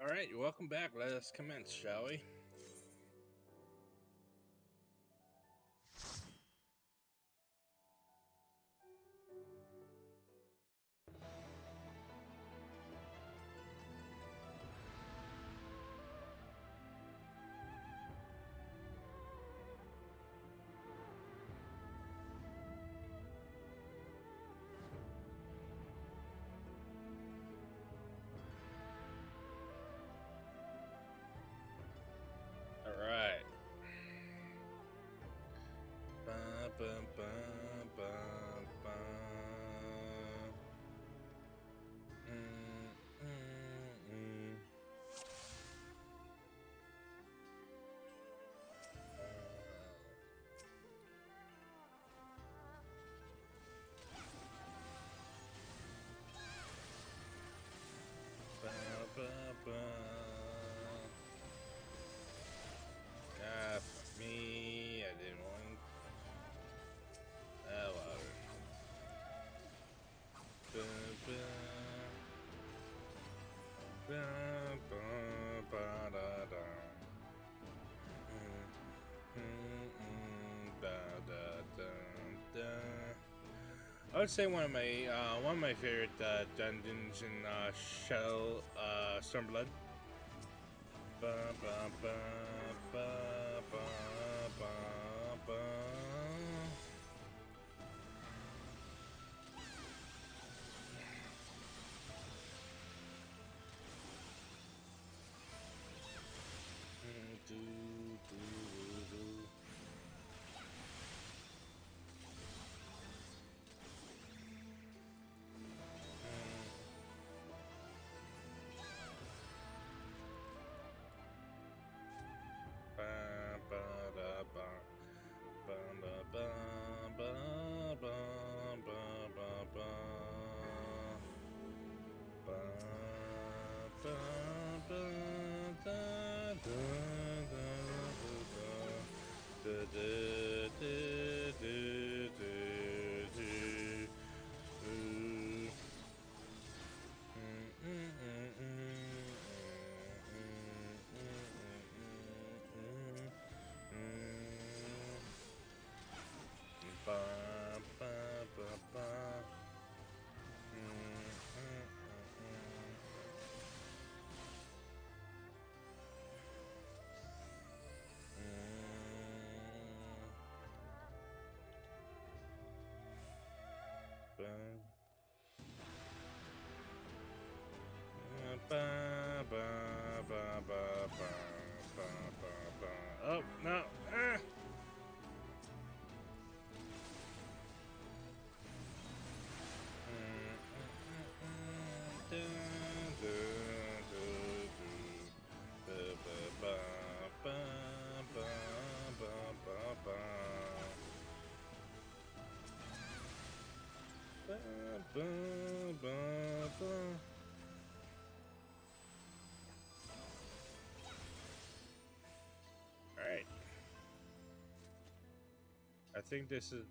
Alright, you're welcome back. Let us commence, shall we? Alright. Ba, ba, ba, ba, ba. Mm, mm, mm. Ba, ba, ba. Ah, fuck me. I didn't want. Ah, whatever. Ba, ba. Ba, ba, ba, da, da. Da, da, da, da. I would say one of my favorite dungeons in Shell Stormblood. Ba, ba, ba, ba, ba, ba, ba. Do, do, do, do. Ba, ba, da, ba. Ba, ba, ba, ba, ba, ba, ba, ba. Ba, ba, ba, da, da, da, da, da, da, da, da, da, da. Ba, ba, ba, ba. Ba, ba, ba, ba, ba, ba, ba, ba. Oh, no. Ah. Alright. I think this is,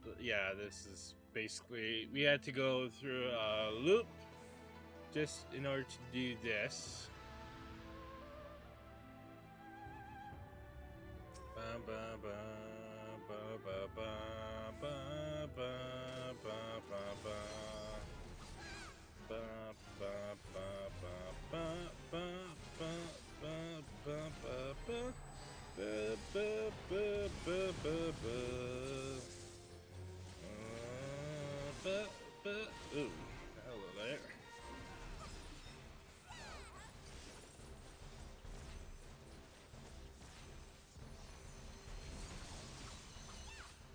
this is basically, we had to go through a loop just in order to do this. Ba, ba, ba, ba, ba, ba, ba, ba, ba, ba, ba. Ba, ba, ba, ba, ba, ba, ba, ba, ba, ba, ba. Ba, ba, ba, ba, ba, ba. Ba, ba. Ooh, hello there.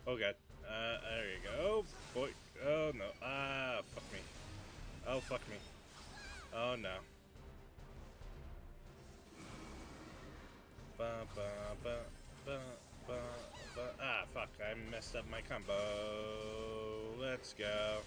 Oh god. There you go. Boy. Oh no. Ah, fuck me. Oh, fuck me. Oh no. Ba, ba, ba, ba, ba, ba. Ah, fuck. I messed up my combo. Let's go.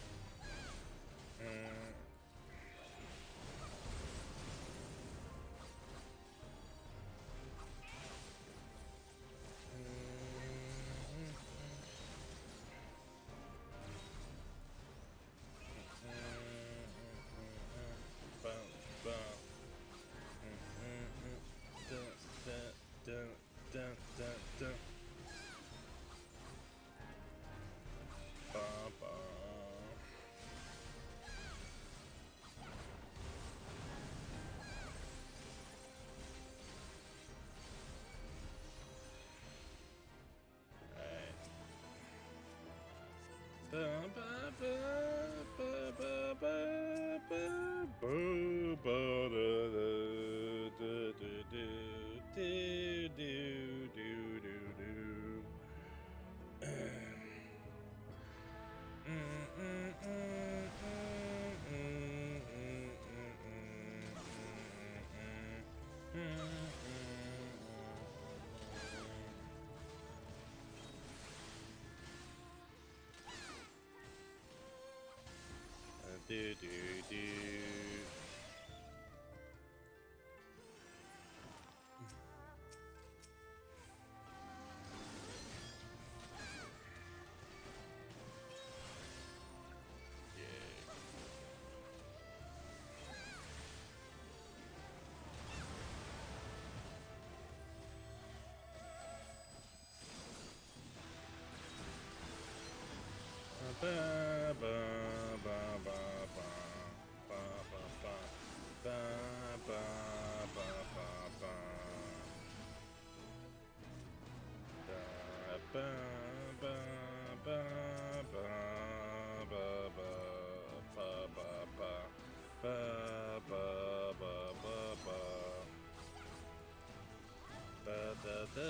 Right.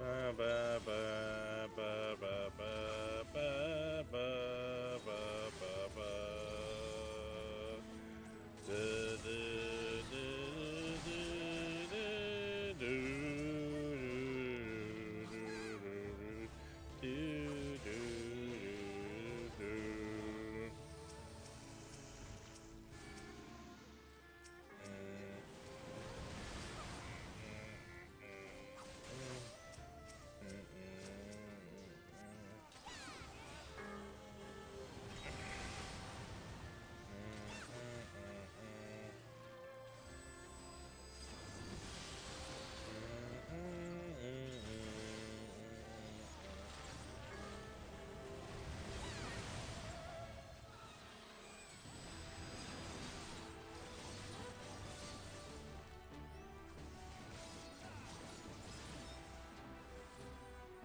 Ba ba ba ba ba ba ba ba ba ba ba. Du, du, du, du, du, du, du, du, du, du.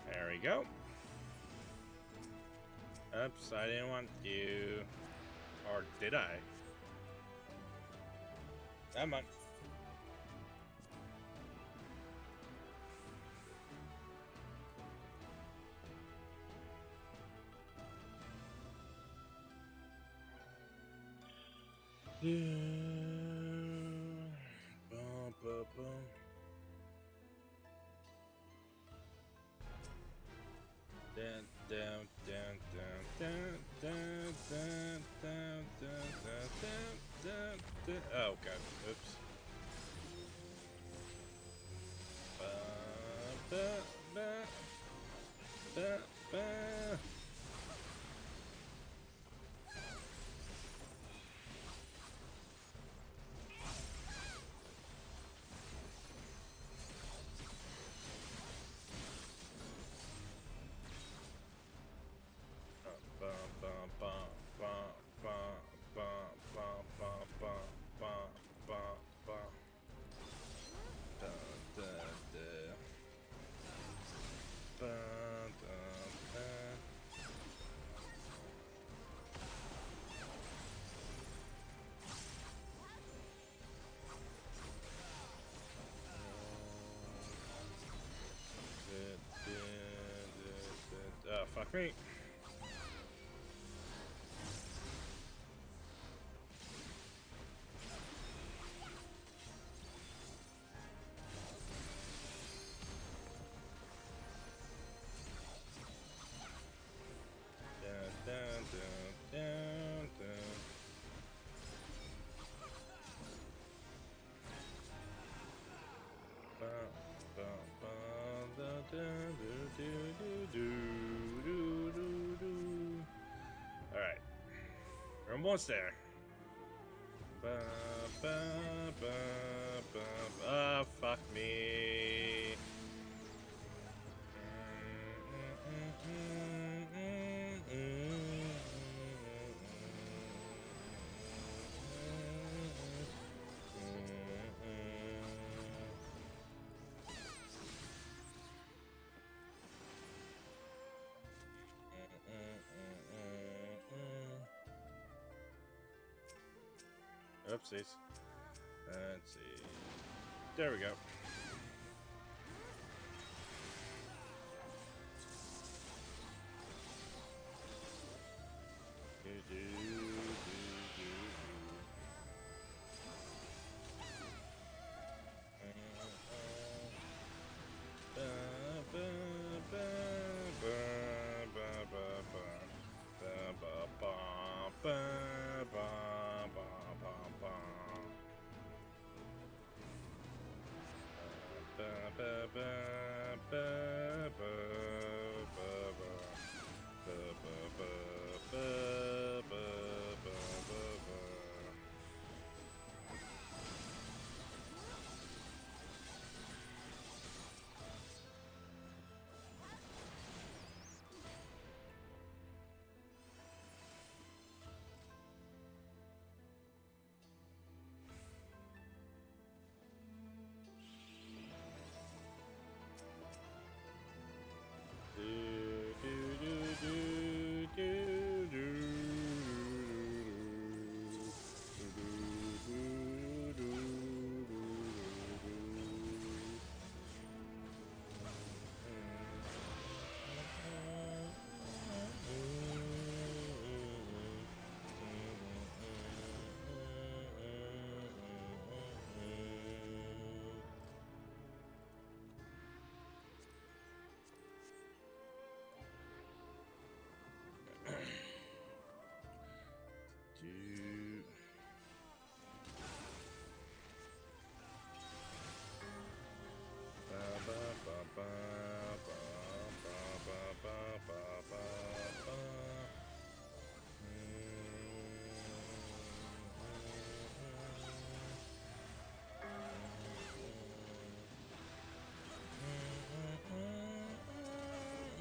There we go. Oops, I didn't want you. Or did I? Come on. Bum, bum, bum. Down, down, down, down, down, down, down, down, down, down, down, down. Oh god, oops. Ba, ba, ba, ba, ba. Ba, ba, ba, ba, ba, ba, ba, ba, ba, ba, ba, ba. Da, da, da. Ba, da, da. Oh, fuck me. Down, down, down, down, down. Ba, ba, ba, da, da, do, do, do, do, do, do, do. All right, we're almost there. Ba, ba, ba, ba, ba. Ah, fuck me. Oopsies. Let's see. There we go. Do, do, do, do, do. Ba, ba, ba, ba, ba, ba. Ba, ba, ba, ba, ba, ba, ba, ba. Ba, ba, ba, ba, ba, ba, ba. Ba, ba, ba, ba, ba.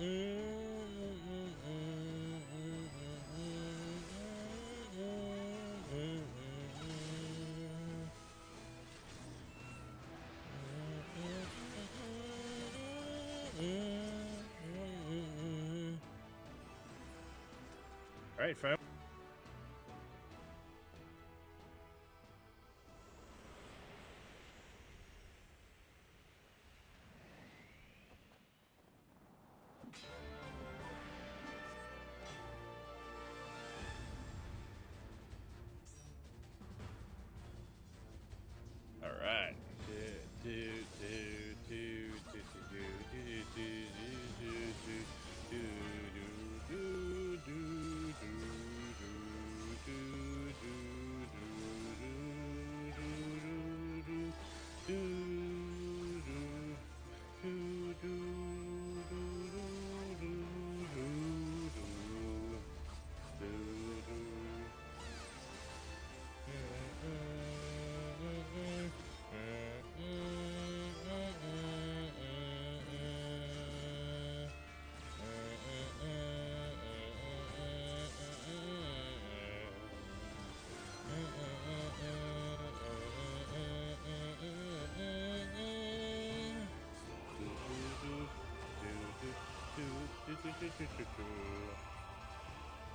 All right, fam. All right.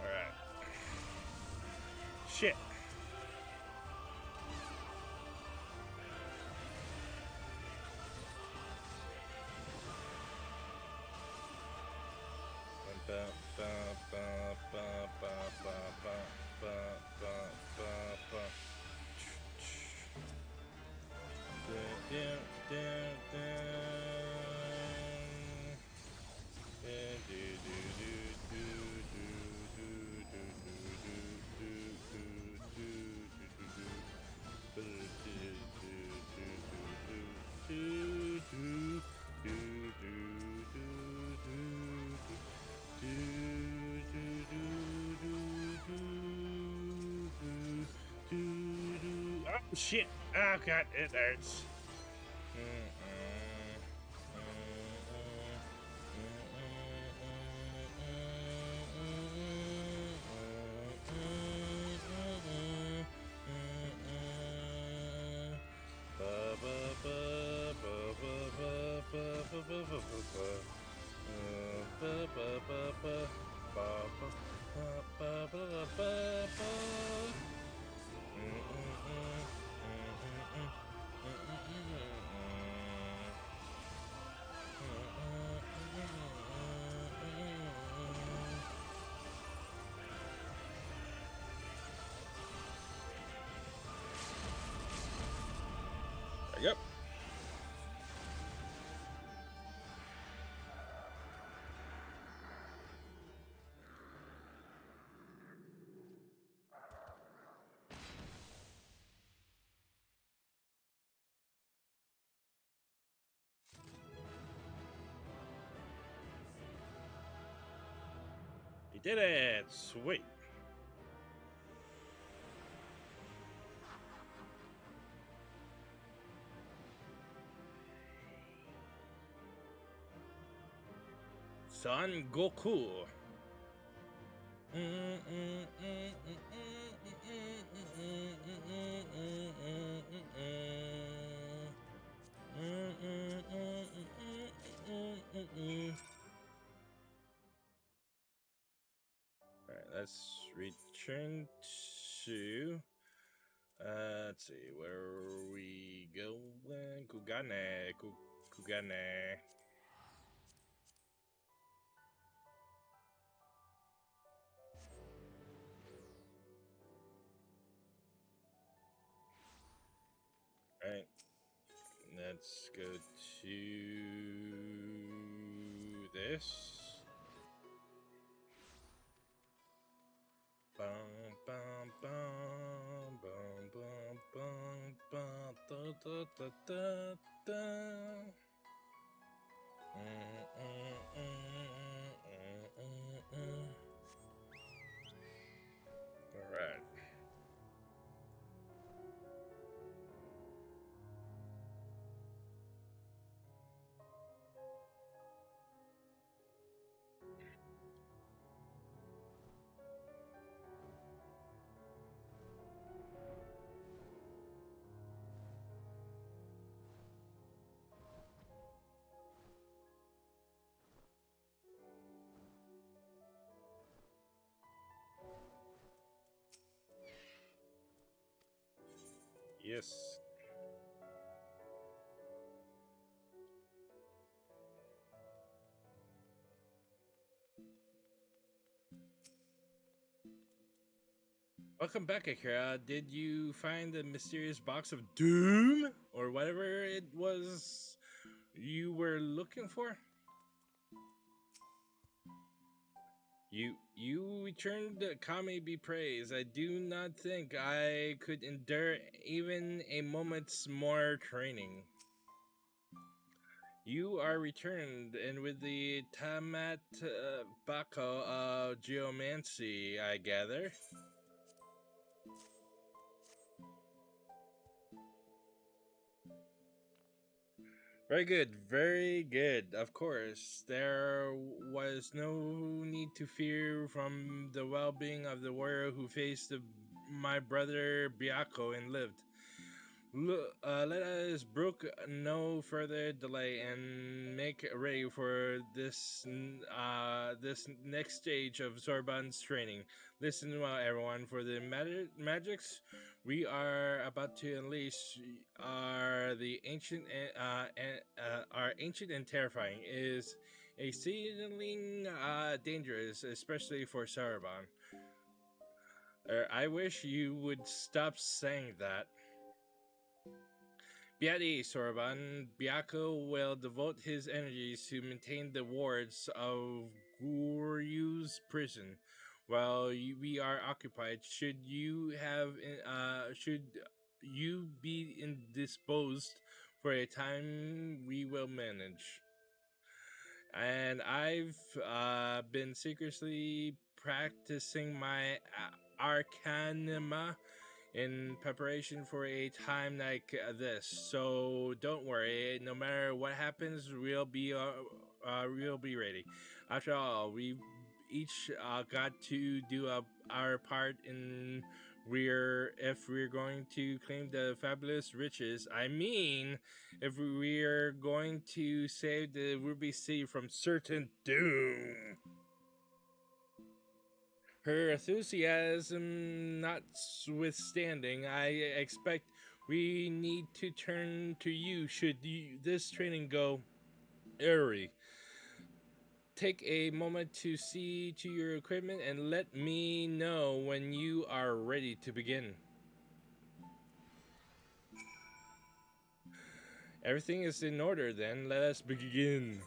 All right. Shit. Oh shit! Oh god, it hurts. Yep. He did it! Sweet. Son Goku. Alright, let's return to let's see, where are we going? Kugane. Kugane. Alright. Let's go to this. Bum, bum, bum, bum, bum, bum, bum, da, da, da, da, da. All right. Yes. Welcome back, Akira. Did you find the mysterious box of doom or whatever it was you were looking for? You returned. Kami be praised. I do not think I could endure even a moment's more training. You are returned, and with the Tamat Bako of Geomancy, I gather. Very good, very good. Of course, there was no need to fear from the well-being of the warrior who faced my brother Biako and lived. Let us brook no further delay and make ready for this next stage of Zorban's training. Listen well, everyone, for the magics we are about to unleash are the ancient are ancient and terrifying. Is exceedingly dangerous, especially for Sarabon. I wish you would stop saying that. Biati Sorban, Biako will devote his energies to maintain the wards of Guryu's prison. While we are occupied, should you be indisposed for a time, we will manage. And I've been secretly practicing my arcanima in preparation for a time like this. So don't worry. No matter what happens, we'll be ready. After all, we each got to do our part in if we're going to claim the fabulous riches. I mean, if we're going to save the Ruby Sea from certain doom. Her enthusiasm notwithstanding, I expect we need to turn to you should this training go airy. Take a moment to see to your equipment and let me know when you are ready to begin. Everything is in order then, let us begin.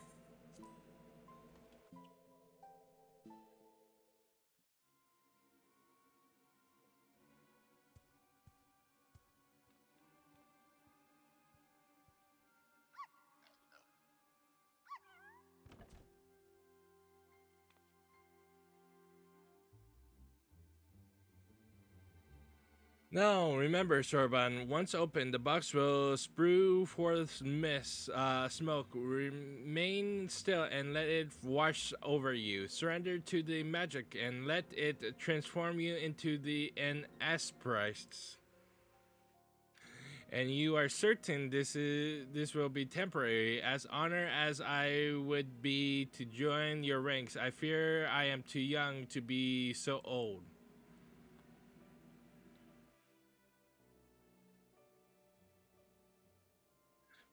Now, remember, Sorban, once opened, the box will spew forth mist, smoke. Remain still and let it wash over you. Surrender to the magic and let it transform you into an aspirist. And you are certain this will be temporary. As honored as I would be to join your ranks, I fear I am too young to be so old.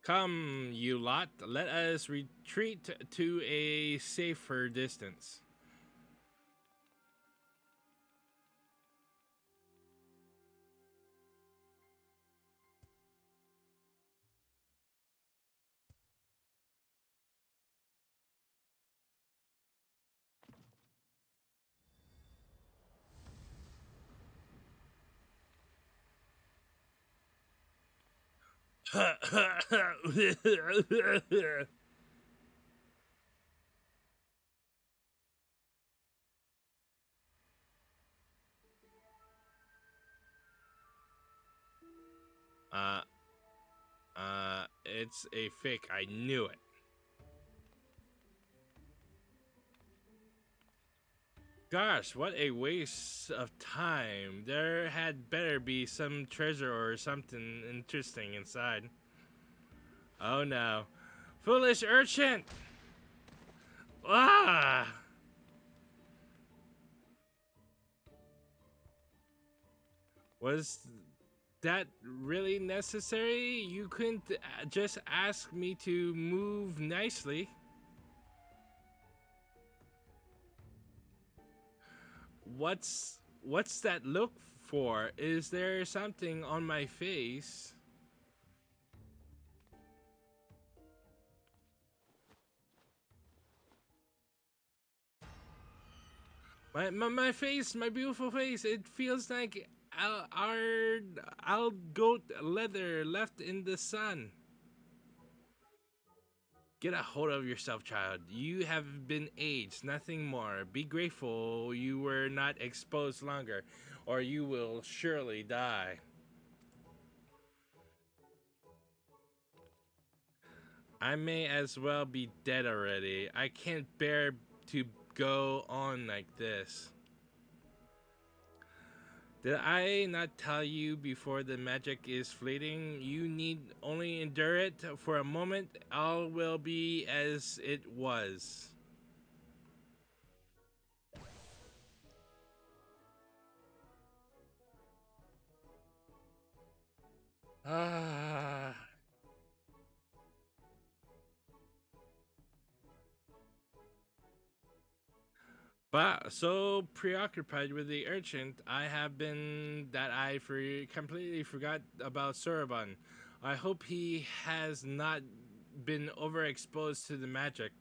Come, you lot, let us retreat to a safer distance. uh, it's a fake. I knew it. Gosh, what a waste of time. There had better be some treasure or something interesting inside. Oh no. Foolish urchin! Ah! Was that really necessary? You couldn't just ask me to move nicely. What's that look for? Is there something on my face? My face, my beautiful face. It feels like our goat leather left in the sun. Get a hold of yourself, child. You have been aged, nothing more. Be grateful you were not exposed longer, or you will surely die. I may as well be dead already. I can't bear to go on like this. Did I not tell you before the magic is fleeting? You need only endure it for a moment. All will be as it was. Ah. But so preoccupied with the urchin, I have been that I completely forgot about Soroban. I hope he has not been overexposed to the magic.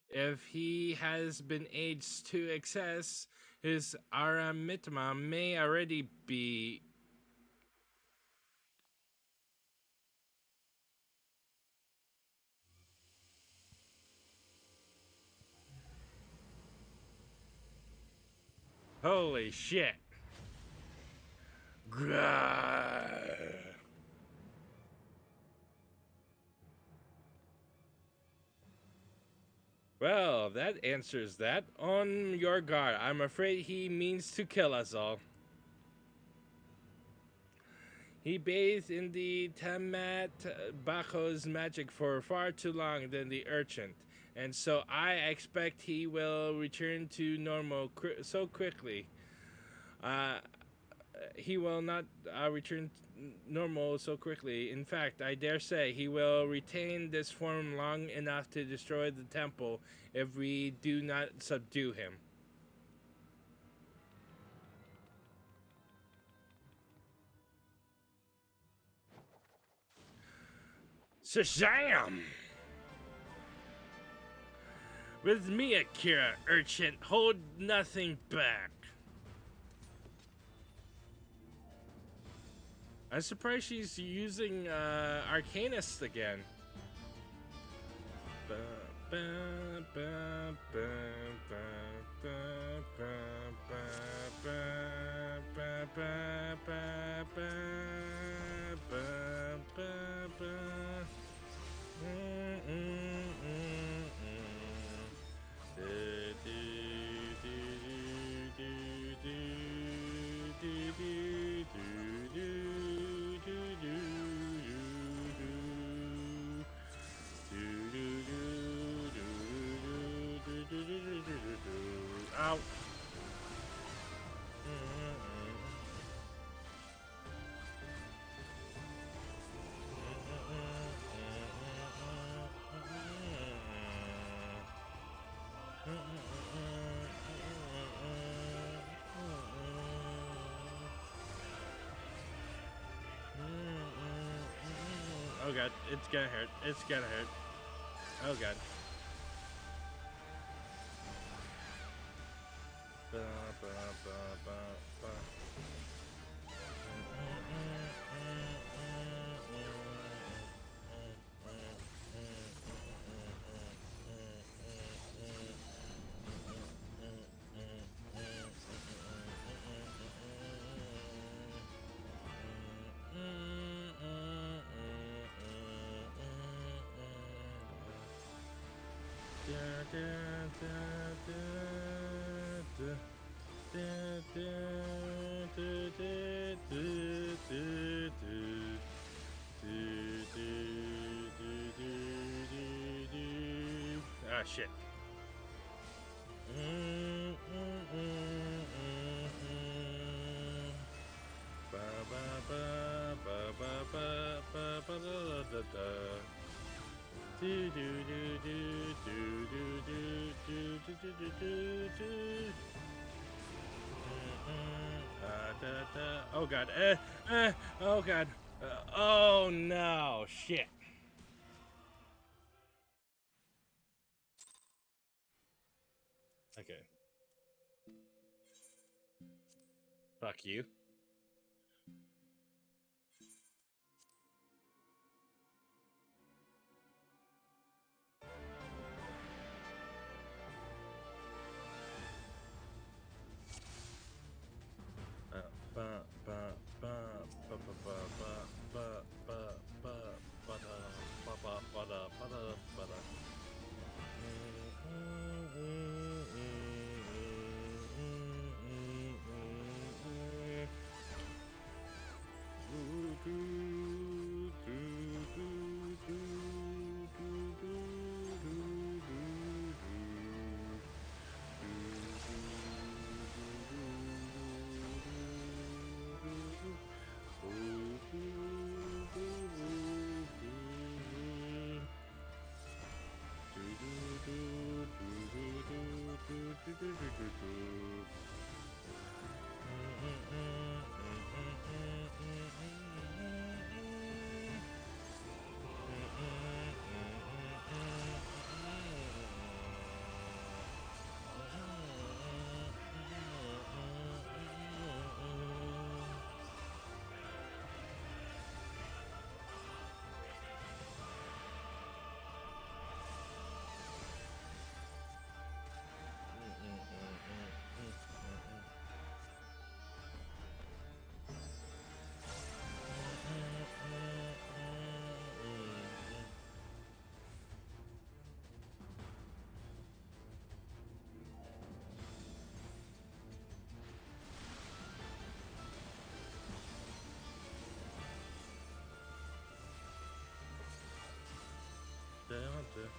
If he has been aged to excess, his aramitma may already be. Holy shit. Grrr. Well, that answers that. On your guard. I'm afraid he means to kill us all. He bathed in the Tamat Bako's magic for far too long than the urchin, and so I expect he will return to normal so quickly. Uh, he will not return normal so quickly. In fact, I dare say he will retain this form long enough to destroy the temple if we do not subdue him. Shazam! With me, Akira, urchin, hold nothing back. I'm surprised she's using Arcanist again. Ow. Oh god, it's gonna hurt. It's gonna hurt. Oh god. Ba, ba, ba, ba, ba. Ah, shit. Ba, ba, Do do do do do do do do do do do do. Oh god. Oh god. Oh no. Shit. Okay. Fuck you. Oh god.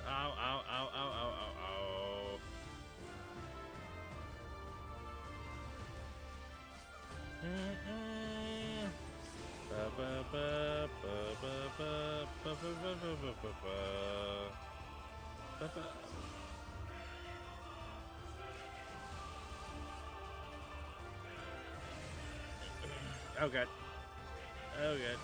Ow, ow, ow, ow, ow, ow, ow. Oh god. Oh god.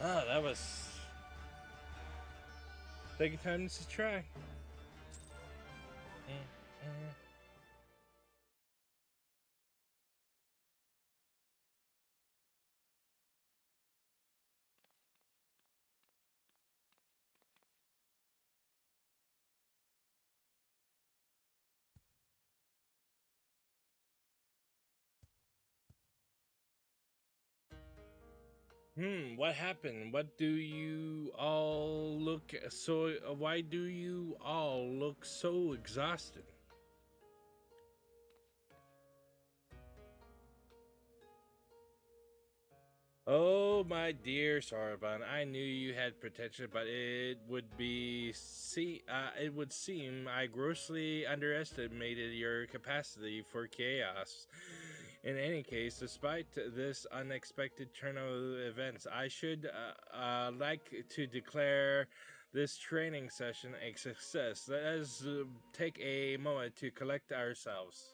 Oh, that was. Take your time to try. What happened? What do you all look so? Why do you all look so exhausted? Oh, my dear Sarban, I knew you had potential, but it would seem I grossly underestimated your capacity for chaos. In any case, despite this unexpected turn of events, I should like to declare this training session a success. Let us take a moment to collect ourselves.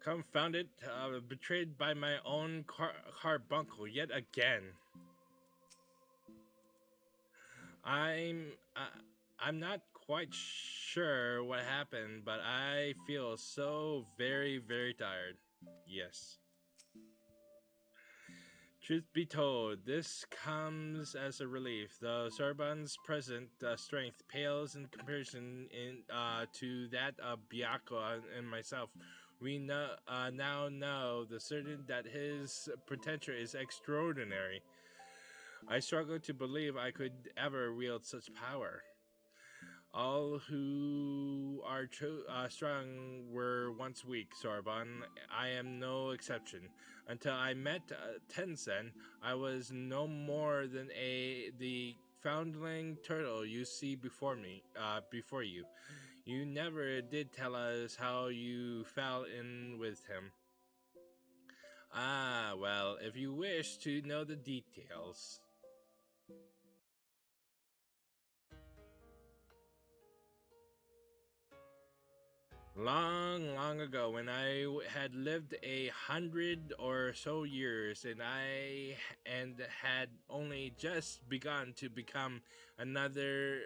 Confound it, betrayed by my own carbuncle yet again. I'm uh, I'm not quite sure what happened, but I feel so very tired. Yes. Truth be told, this comes as a relief. The Sorbonne's present strength pales in comparison to that of Biako and myself. We now know the certain that his potential is extraordinary. I struggle to believe I could ever wield such power. All who are strong were once weak, Sorbonne. I am no exception. Until I met Tencent, I was no more than the foundling turtle you see before you. You never did tell us how you fell in with him. Ah, well, if you wish to know the details. Long ago, when had lived 100 or so years, and had only just begun to become another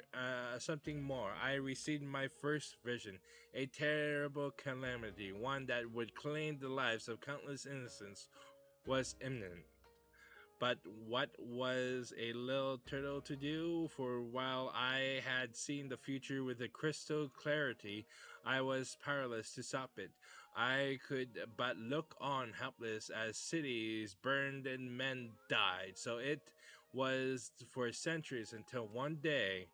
something more, I received my first vision, a terrible calamity, one that would claim the lives of countless innocents, was imminent. But what was a little turtle to do? For while I had seen the future with a crystal clarity, I was powerless to stop it. I could but look on helpless as cities burned and men died. So it was for centuries until one day,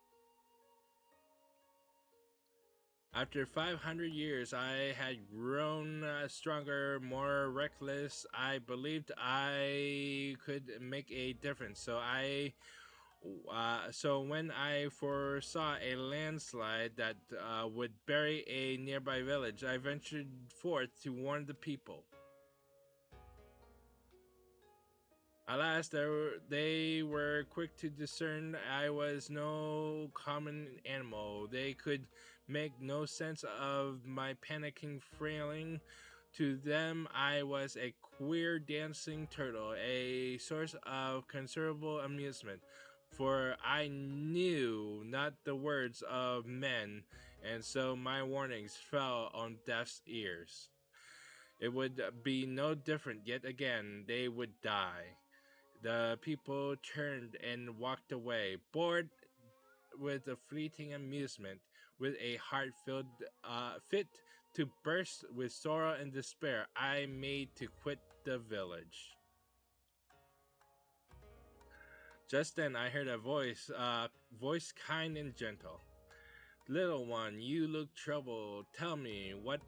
after 500 years, I had grown stronger, more reckless. I believed I could make a difference. So when I foresaw a landslide that would bury a nearby village, I ventured forth to warn the people. Alas, they were quick to discern I was no common animal. They could make no sense of my panicking frailing. To them, I was a queer dancing turtle, a source of considerable amusement, for I knew not the words of men, and so my warnings fell on deaf ears. It would be no different yet again, they would die. The people turned and walked away, bored with a fleeting amusement, with a heart filled fit to burst with sorrow and despair. I made to quit the village. Just then I heard a voice kind and gentle. Little one, you look troubled. Tell me, what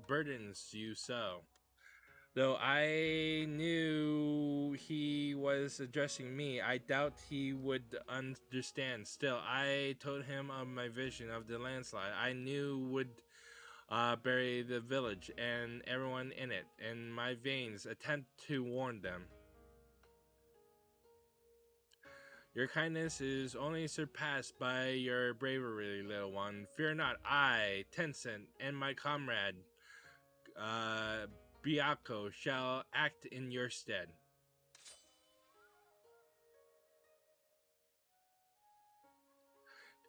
burdens you so? Though I knew he was addressing me, I doubt he would understand. Still, I told him of my vision of the landslide I knew would bury the village and everyone in it, and my veins attempt to warn them. Your kindness is only surpassed by your bravery, little one. Fear not, I, Tencent, and my comrade, uh, Byako, shall act in your stead.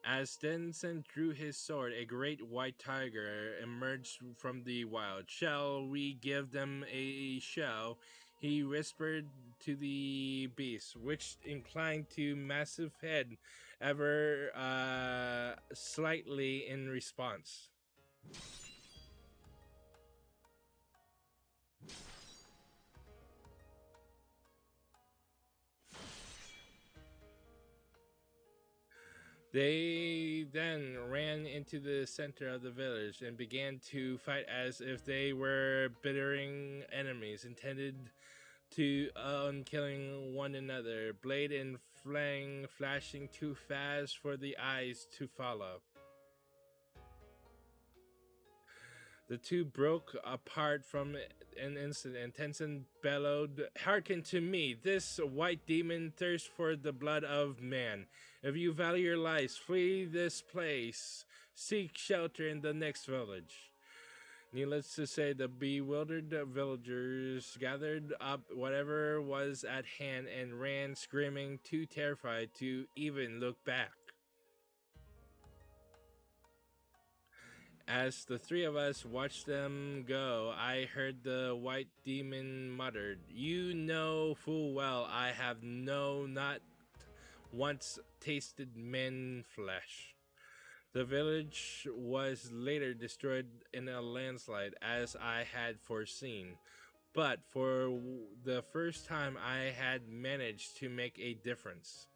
As Stenson drew his sword, a great white tiger emerged from the wild. Shall we give them a show? He whispered to the beast, which inclined to massive head ever slightly in response. They then ran into the center of the village and began to fight as if they were bittering enemies intended to on killing one another, blade and flang flashing too fast for the eyes to follow. The two broke apart from an instant, and Tenzin bellowed, "Hearken to me! This white demon thirsts for the blood of man. If you value your lives, flee this place. Seek shelter in the next village." Needless to say, the bewildered villagers gathered up whatever was at hand and ran screaming, too terrified to even look back. As the three of us watched them go, I heard the white demon muttered, "You know full well I have not once tasted men flesh." The village was later destroyed in a landslide, as I had foreseen, but for the first time I had managed to make a difference.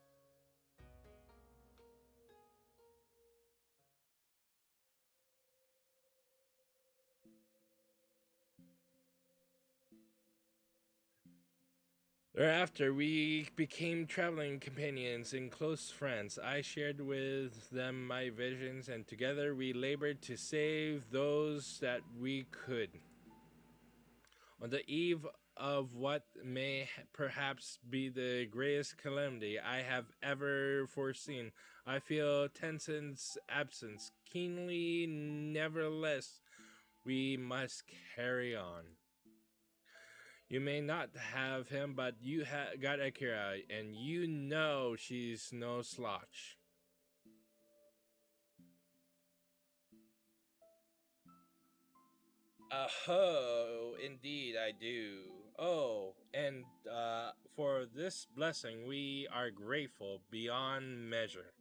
Thereafter, we became traveling companions and close friends. I shared with them my visions, and together we labored to save those that we could. On the eve of what may perhaps be the greatest calamity I have ever foreseen, I feel Tenzin's absence keenly. Nevertheless, we must carry on. You may not have him, but you got Akira, and you know she's no slouch. Oh, indeed I do. Oh, and for this blessing we are grateful beyond measure.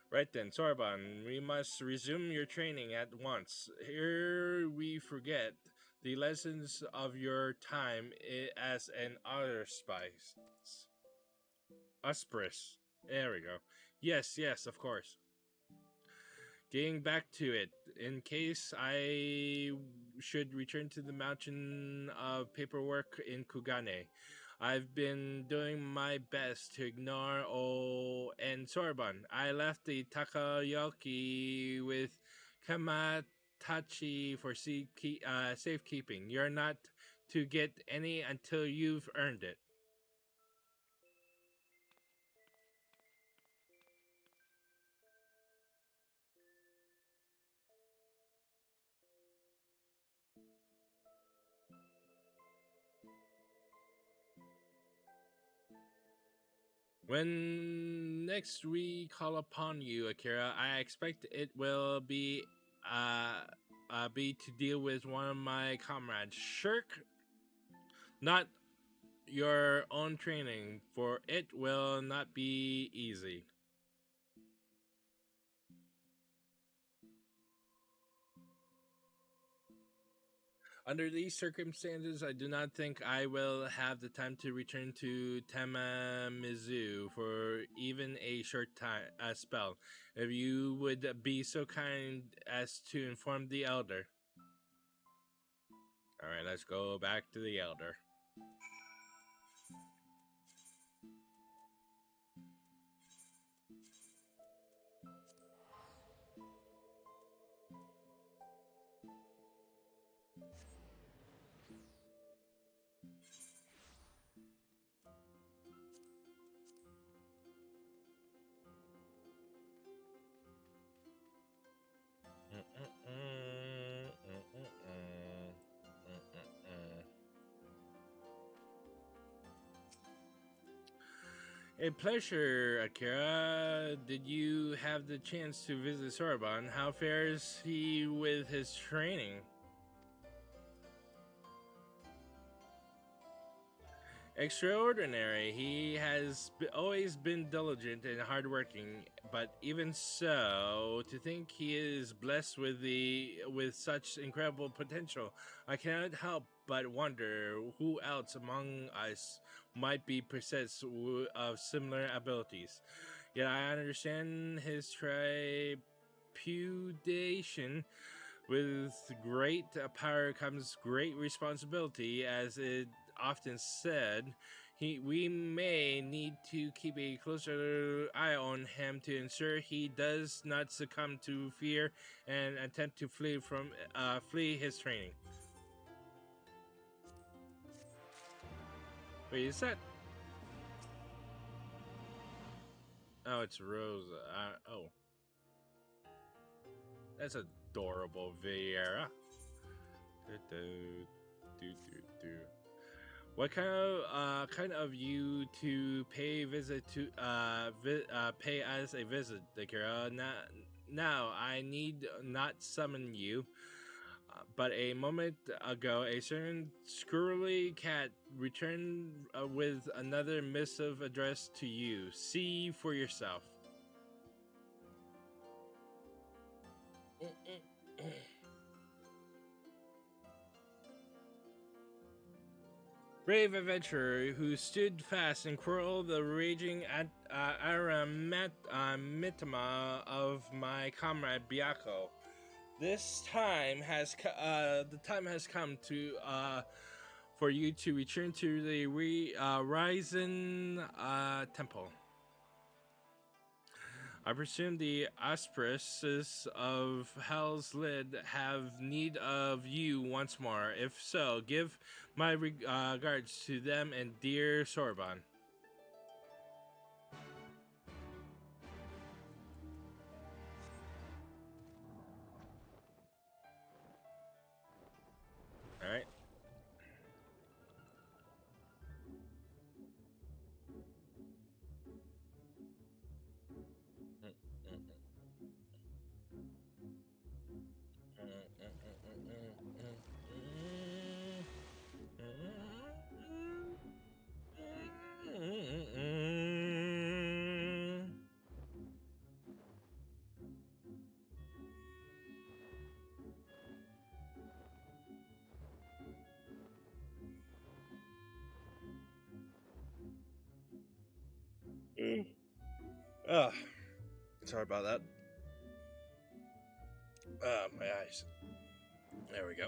Right then, Sorban, we must resume your training at once. Here we forget the lessons of your time as an spice. Uspris. There we go. Yes, yes, of course. Getting back to it, in case I should return to the mountain of paperwork in Kugane, I've been doing my best to ignore and Sorban. I left the Takayoki with Kamatachi for safekeeping. You're not to get any until you've earned it. When next we call upon you, Akira, I expect it will be to deal with one of my comrades. Shirk not your own training, for it will not be easy. Under these circumstances, I do not think I will have the time to return to Tamamizu for even a short spell. If you would be so kind as to inform the elder. All right, let's go back to the elder. A pleasure, Akira. Did you have the chance to visit Soraban? How fares he with his training? Extraordinary. He has always been diligent and hardworking, but even so, to think he is blessed with such incredible potential, I cannot help but wonder who else among us might be possessed of similar abilities. Yet I understand his trepidation. With great power comes great responsibility, as it often said. We may need to keep a closer eye on him to ensure he does not succumb to fear and attempt to flee his training. Wait, is that? Oh, it's Rosa. Oh, that's adorable, Vieira. Do. What kind of you to pay us a visit, Akira? Now I need not summon you, but a moment ago, a certain squirrely cat returned with another missive addressed to you. See for yourself. Brave adventurer who stood fast and quelled the raging mitama of my comrade Byako. The time has come to for you to return to the Ryzen temple. I presume the auspices of Hell's Lid have need of you once more. If so, give my regards to them and dear Sorban. All right. Oh, sorry about that. My eyes. There we go.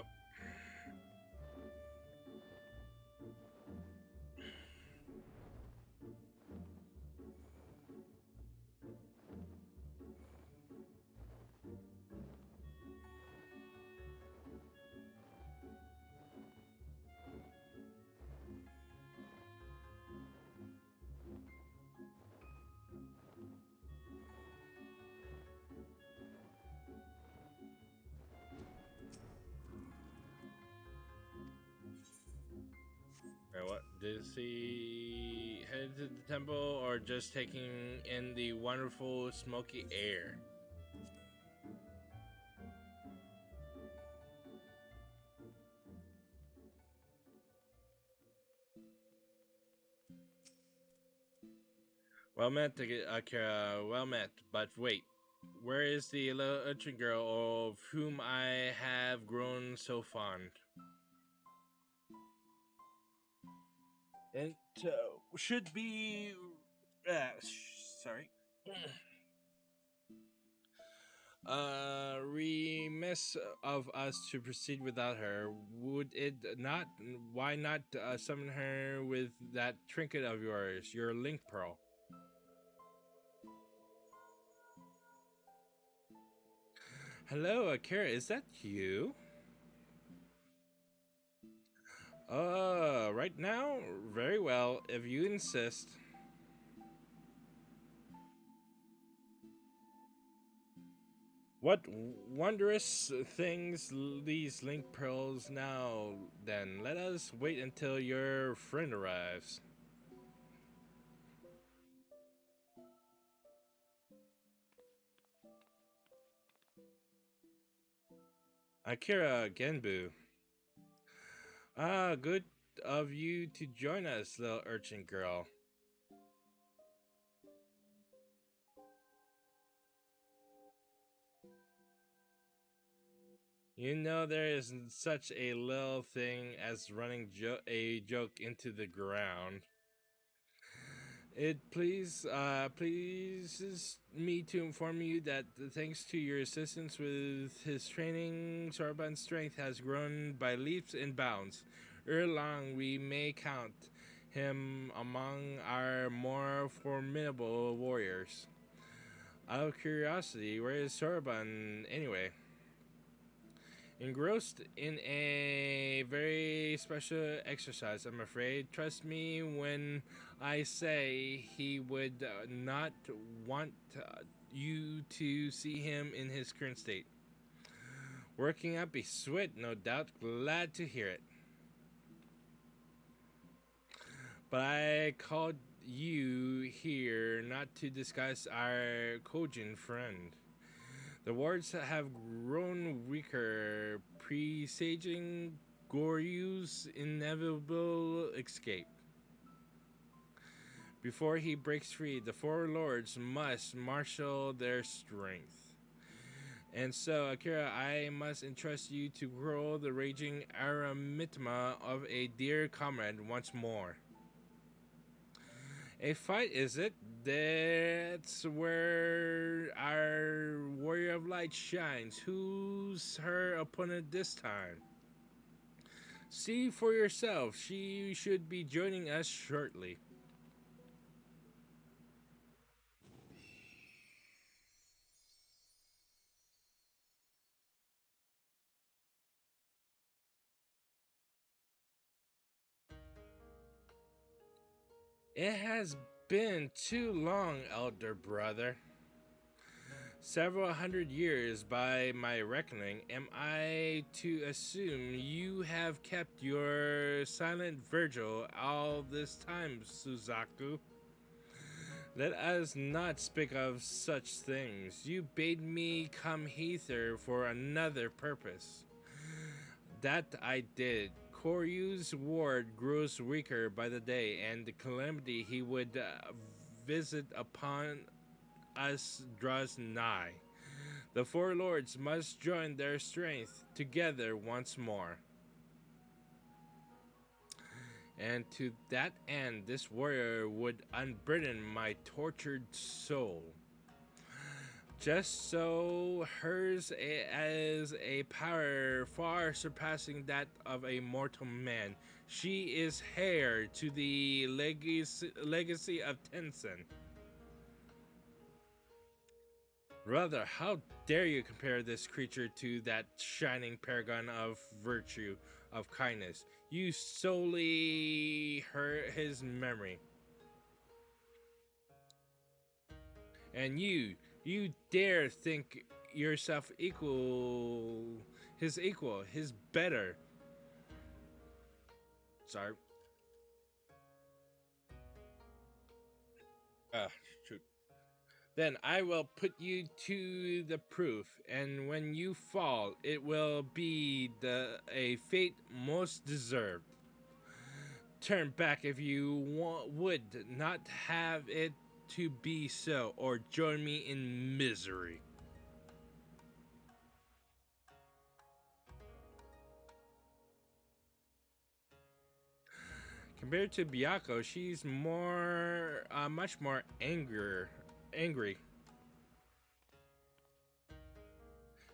Or what? Does he head to the temple or just taking in the wonderful smoky air? Well met, Akira. Well met. But wait, where is the little urchin girl of whom I have grown so fond? And should be. Sorry. Remiss of us to proceed without her. Would it not? Why not summon her with that trinket of yours, your link pearl? Hello, Akira, is that you? Right now? Very well, if you insist. What wondrous things these link pearls now, then. Let us wait until your friend arrives. Akira Genbu. Ah, good of you to join us, little urchin girl. You know there is such a little thing as running a joke into the ground. It pleases me to inform you that thanks to your assistance with his training, Sorban's strength has grown by leaps and bounds. Ere long, we may count him among our more formidable warriors. Out of curiosity, where is Sorban anyway? Engrossed in a very special exercise, I'm afraid. Trust me when I say he would not want you to see him in his current state. Working up a sweat, no doubt. Glad to hear it. But I called you here not to discuss our Kojin friend. The wards have grown weaker, presaging Goryu's inevitable escape. Before he breaks free, the four lords must marshal their strength. And so, Akira, I must entrust you to grow the raging aramitma of a dear comrade once more. A fight, is it? That's where our warrior of light shines. Who's her opponent this time? See for yourself. She should be joining us shortly. It has been too long, elder brother. Several hundred years by my reckoning. Am I to assume you have kept your silent vigil all this time, Suzaku? Let us not speak of such things. You bade me come hither for another purpose. That I did. Koryu's ward grows weaker by the day, and the calamity he would visit upon us draws nigh. The four lords must join their strength together once more. And to that end, this warrior would unburden my tortured soul. Just so hers as a power far surpassing that of a mortal man. She is heir to the legacy of Tencent. Rather, how dare you compare this creature to that shining paragon of virtue, of kindness? You solely hurt his memory. And you dare think yourself equal, his better. Sorry. Ah, shoot. Then I will put you to the proof, and when you fall, it will be a fate most deserved. Turn back if you would not have it to be so, or join me in misery. Compared to Byako, she's much more angry.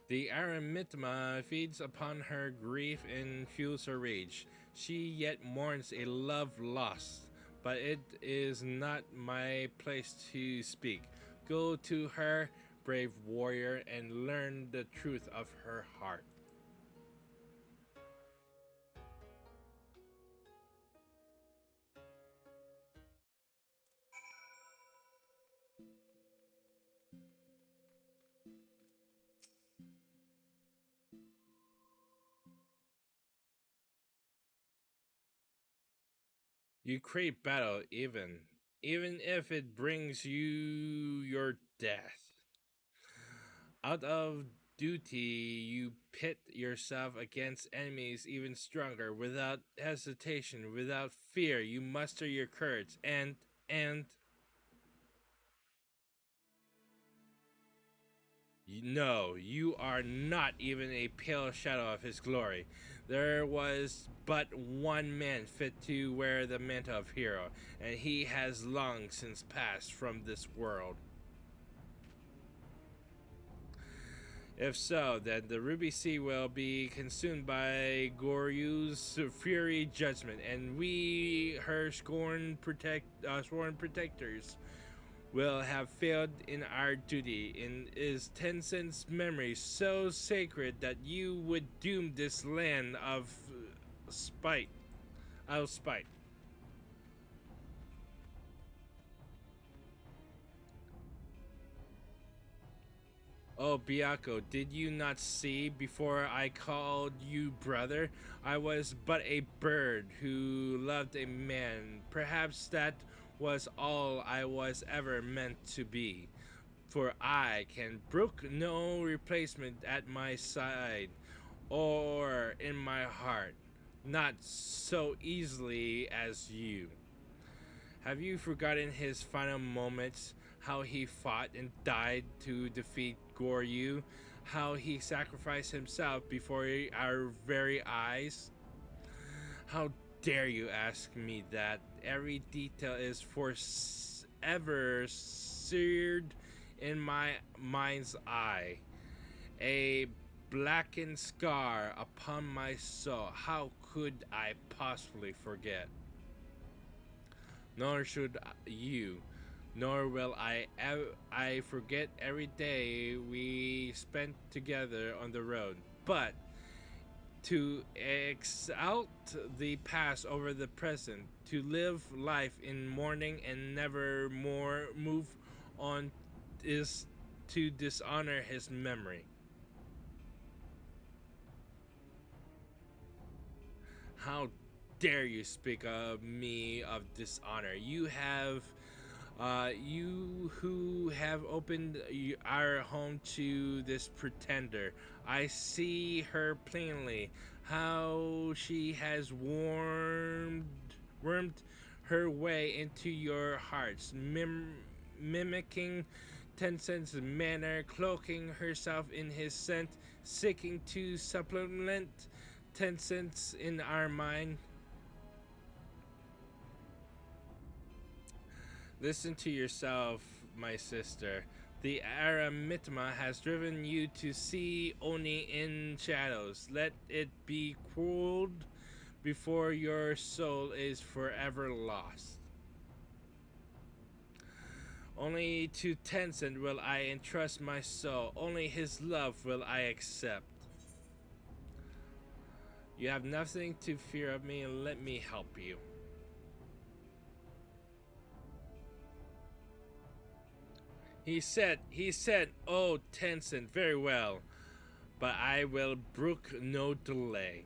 The Aramitma feeds upon her grief and fuels her rage. She yet mourns a love lost, but it is not my place to speak. Go to her, brave warrior, and learn the truth of her heart. You crave battle even if it brings you your death. Out of duty, you pit yourself against enemies even stronger, without hesitation, without fear. You muster your courage, and no, you are not even a pale shadow of his glory. There was but one man fit to wear the mantle of hero, and he has long since passed from this world. If so, then the Ruby Sea will be consumed by Goryu's fury judgment, and we, her sworn protectors, will have failed in our duty. And is Tencent's memory so sacred that you would doom this land of spite? Out spite. Oh, Biako, did you not see before I called you brother? I was but a bird who loved a man. Perhaps that was all I was ever meant to be. For I can brook no replacement at my side or in my heart, not so easily as you. Have you forgotten his final moments? How he fought and died to defeat Goryu? How he sacrificed himself before our very eyes? How dare you ask me that? Every detail is forever seared in my mind's eye. A blackened scar upon my soul. How could I possibly forget? Nor should you, nor will I forget every day we spent together on the road. But to exalt the past over the present, to live life in mourning and never more move on, is to dishonor his memory. How dare you speak of me of dishonor? You who have opened our home to this pretender. I see her plainly, how she has wormed her way into your hearts, mimicking Tencent's manner, cloaking herself in his scent, seeking to supplement Tencent's in our mind. Listen to yourself, my sister. The Aramitma has driven you to see only in shadows. Let it be cooled before your soul is forever lost. Only to Tencent will I entrust my soul. Only his love will I accept. You have nothing to fear of me, and let me help you. He said, oh, Tencent, very well, but I will brook no delay.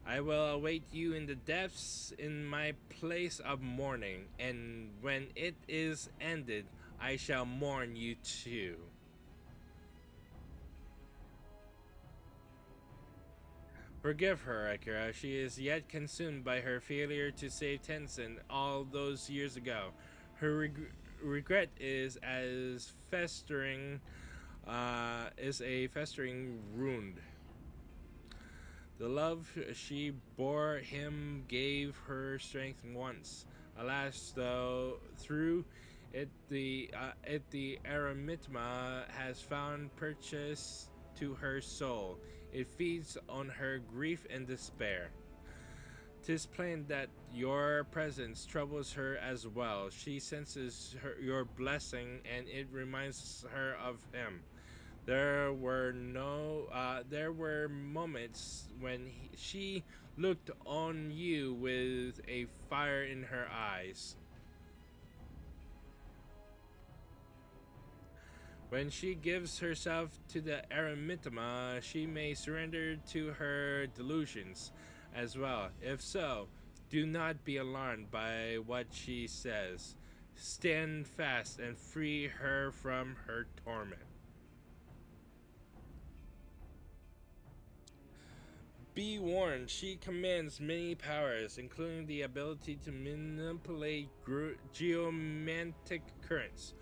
I will await you in the depths in my place of mourning, and when it is ended, I shall mourn you too. Forgive her, Akira. She is yet consumed by her failure to save Tencent all those years ago. Her regret is a festering wound. The love she bore him gave her strength once. Alas, though, through the Aramitma has found purchase to her soul. It feeds on her grief and despair. 'Tis plain that your presence troubles her as well. She senses your blessing, and it reminds her of him. There were moments when she looked on you with a fire in her eyes. When she gives herself to the Aramitama, she may surrender to her delusions as well. If so, do not be alarmed by what she says. Stand fast and free her from her torment. Be warned, she commands many powers, including the ability to manipulate geomantic currents.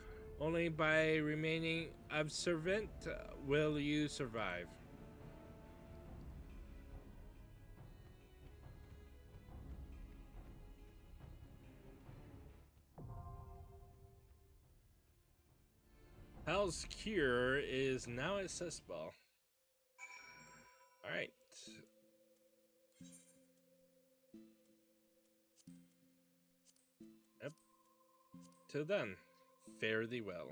Only by remaining observant will you survive. Hell's Cure is now accessible. Alright. Yep. Till then, fare thee well.